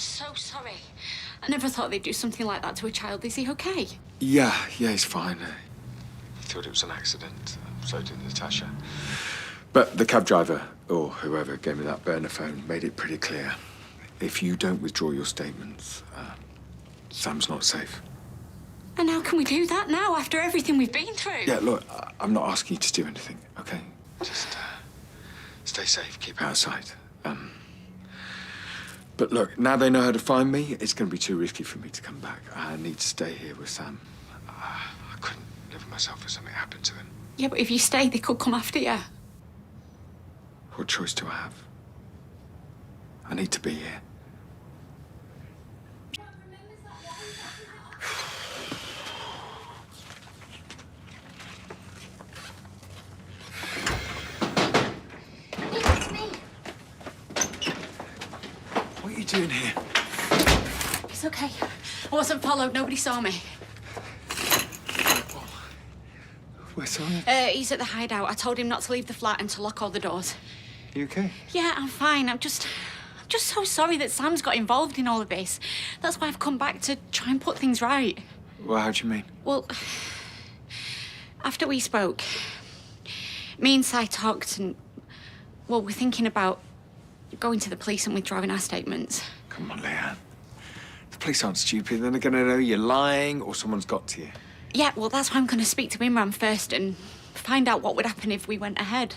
so sorry. I never thought they'd do something like that to a child. Is he okay? Yeah, he's fine. He thought it was an accident. So did Natasha. But the cab driver, or whoever gave me that burner phone, made it pretty clear. If you don't withdraw your statements, Sam's not safe. And how can we do that now, after everything we've been through? Yeah, look, I'm not asking you to do anything, okay? Just stay safe, keep out of sight. But look, now they know how to find me, it's going to be too risky for me to come back. I need to stay here with Sam. I couldn't live with myself if something happened to him. Yeah, but if you stay, they could come after you. What choice do I have? I need to be here. It's me. What are you doing here? It's okay. I wasn't followed. Nobody saw me. Where's Sam? He's at the hideout. I told him not to leave the flat and to lock all the doors. You okay? Yeah, I'm fine. I'm just so sorry that Sam's got involved in all of this. That's why I've come back to try and put things right. Well, how do you mean? Well, after we spoke, me and Si talked and, well, we're thinking about going to the police and withdrawing our statements. Come on, Leanne. The police aren't stupid. They're going to know you're lying or someone's got to you. Yeah, well, that's why I'm going to speak to Imran first and find out what would happen if we went ahead.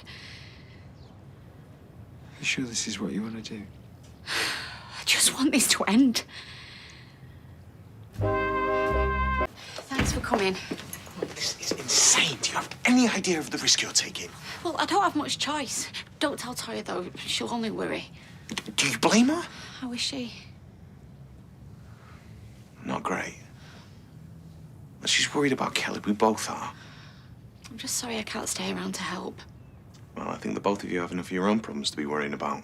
You sure this is what you want to do? I just want this to end. Thanks for coming. This is insane. Do you have any idea of the risk you're taking? Well, I don't have much choice. Don't tell Toya, though. She'll only worry. Do you blame her? How is she? Not great. She's worried about Kelly. We both are. I'm just sorry I can't stay around to help. Well, I think the both of you have enough of your own problems to be worrying about.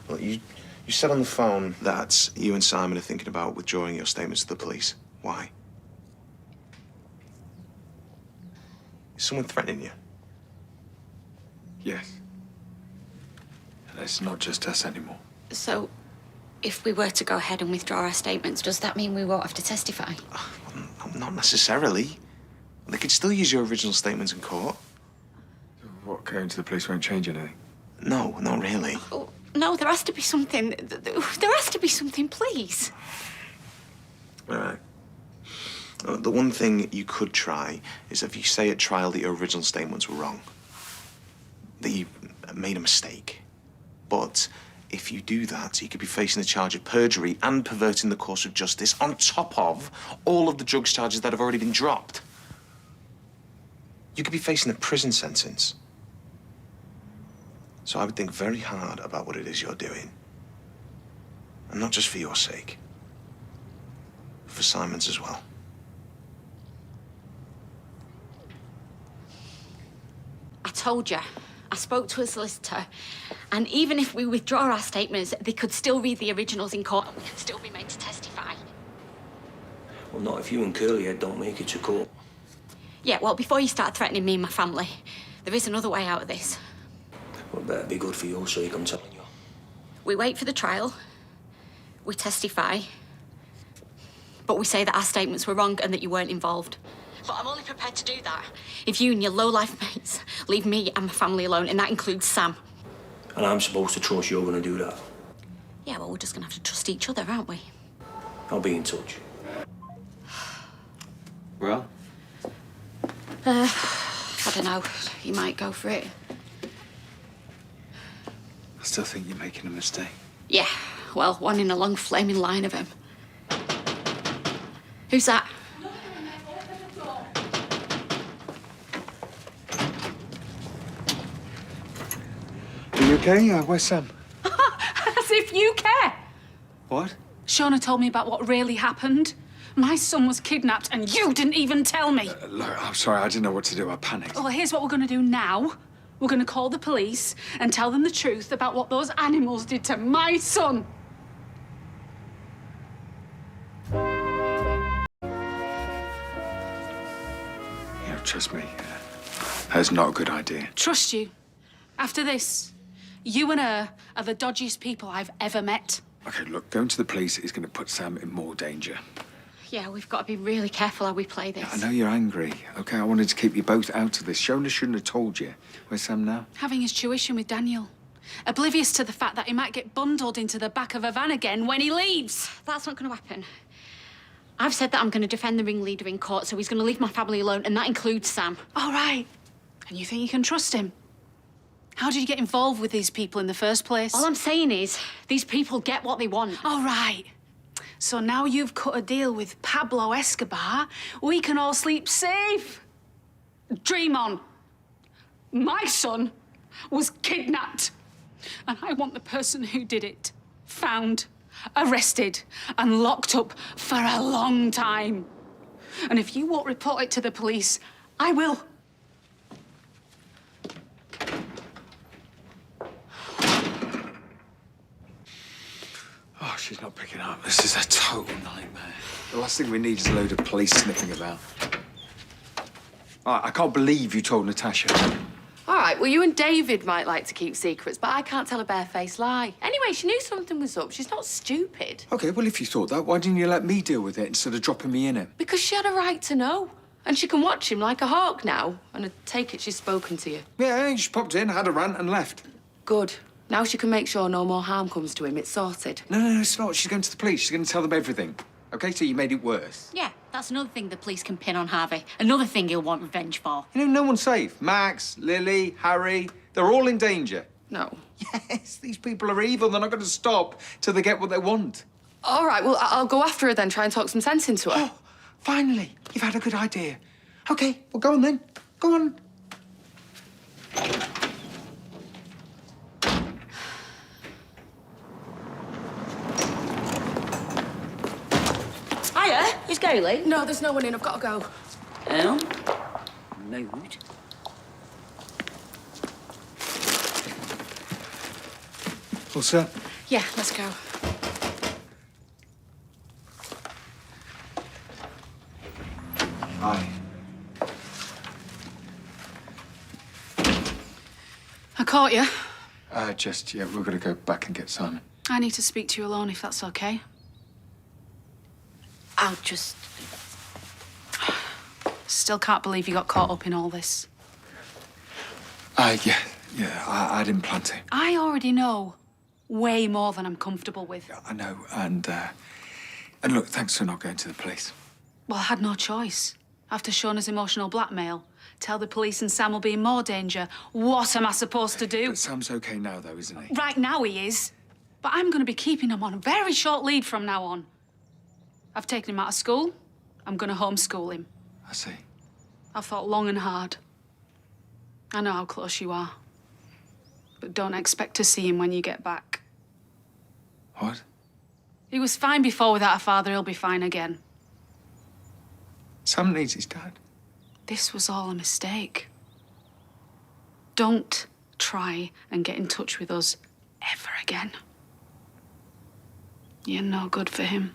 Well, you said on the phone that you and Simon are thinking about withdrawing your statements to the police. Why? Is someone threatening you? Yes. And it's not just us anymore. So, if we were to go ahead and withdraw our statements, does that mean we won't have to testify? Not necessarily. They could still use your original statements in court. What, going to the police won't change anything? No, not really. Oh, no, there has to be something. There has to be something, please. All right. The one thing you could try is if you say at trial that your original statements were wrong, that you made a mistake. But if you do that, you could be facing the charge of perjury and perverting the course of justice on top of all of the drugs charges that have already been dropped. You could be facing a prison sentence. So I would think very hard about what it is you're doing. And not just for your sake, for Simon's as well. I told you. I spoke to a solicitor. And even if we withdraw our statements, they could still read the originals in court and we could still be made to testify. Well, not if you and Curlyhead don't make it to court. Yeah, well, before you start threatening me and my family, there is another way out of this. Well, it better be good for your sake, I'm telling you. We wait for the trial, we testify, but we say that our statements were wrong and that you weren't involved. But I'm only prepared to do that if you and your low-life mates leave me and my family alone, and that includes Sam. And I'm supposed to trust you're going to do that. Yeah, well, we're just going to have to trust each other, aren't we? I'll be in touch. Well? I don't know. You might go for it. I still think you're making a mistake. Yeah, well, one in a long flaming line of them. Who's that? Are you okay? Where's Sam? As if you care. What? Shona told me about what really happened. My son was kidnapped and you didn't even tell me. Look, I'm sorry, I didn't know what to do. I panicked. Well, here's what we're going to do now. We're going to call the police and tell them the truth about what those animals did to my son. Yeah, trust me. That's not a good idea. Trust you. After this, you and her are the dodgiest people I've ever met. Okay, look, going to the police is going to put Sam in more danger. Yeah, we've got to be really careful how we play this. I know you're angry. Okay, I wanted to keep you both out of this. Shona shouldn't have told you. Where's Sam now? Having his tuition with Daniel. Oblivious to the fact that he might get bundled into the back of a van again when he leaves. That's not going to happen. I've said that I'm going to defend the ringleader in court, so he's going to leave my family alone, and that includes Sam. All right. And you think you can trust him? How did you get involved with these people in the first place? All I'm saying is, these people get what they want. All right. So now you've cut a deal with Pablo Escobar, we can all sleep safe. Dream on. My son was kidnapped. And I want the person who did it found, arrested, and locked up for a long time. And if you won't report it to the police, I will. Oh, she's not picking up. This is a total nightmare. The last thing we need is a load of police sniffing about. I can't believe you told Natasha. All right, well, you and David might like to keep secrets, but I can't tell a barefaced lie. Anyway, she knew something was up. She's not stupid. Okay, well, if you thought that, why didn't you let me deal with it instead of dropping me in it? Because she had a right to know. And she can watch him like a hawk now. And I take it she's spoken to you. Yeah, she popped in, had a rant, and left. Good. Now she can make sure no more harm comes to him. It's sorted. No, it's not. She's going to the police. She's going to tell them everything. Okay, so you made it worse. Yeah, that's another thing the police can pin on Harvey. Another thing he'll want revenge for. You know, no one's safe. Max, Lily, Harry, they're all in danger. No. Yes, these people are evil. They're not going to stop till they get what they want. All right, well, I'll go after her then, try and talk some sense into her. Oh, finally, you've had a good idea. Okay, well, go on then. Go on. Hiya, is Gailey? No, there's no one in. I've got to go. Oh, mood. All set? Yeah, let's go. Aye. I caught you. Yeah, we're going to go back and get Simon. I need to speak to you alone, if that's okay. I'll just... Still can't believe you got caught up in all this. Yeah, I didn't plan to. I already know way more than I'm comfortable with. I know, and look, thanks for not going to the police. Well, I had no choice. After Shona's emotional blackmail, tell the police and Sam will be in more danger. What am I supposed to do? But Sam's okay now, though, isn't he? Right now he is. But I'm going to be keeping him on a very short lead from now on. I've taken him out of school. I'm going to homeschool him. I see. I've thought long and hard. I know how close you are. But don't expect to see him when you get back. What? He was fine before without a father. He'll be fine again. Sam needs his dad. This was all a mistake. Don't try and get in touch with us ever again. You're no good for him.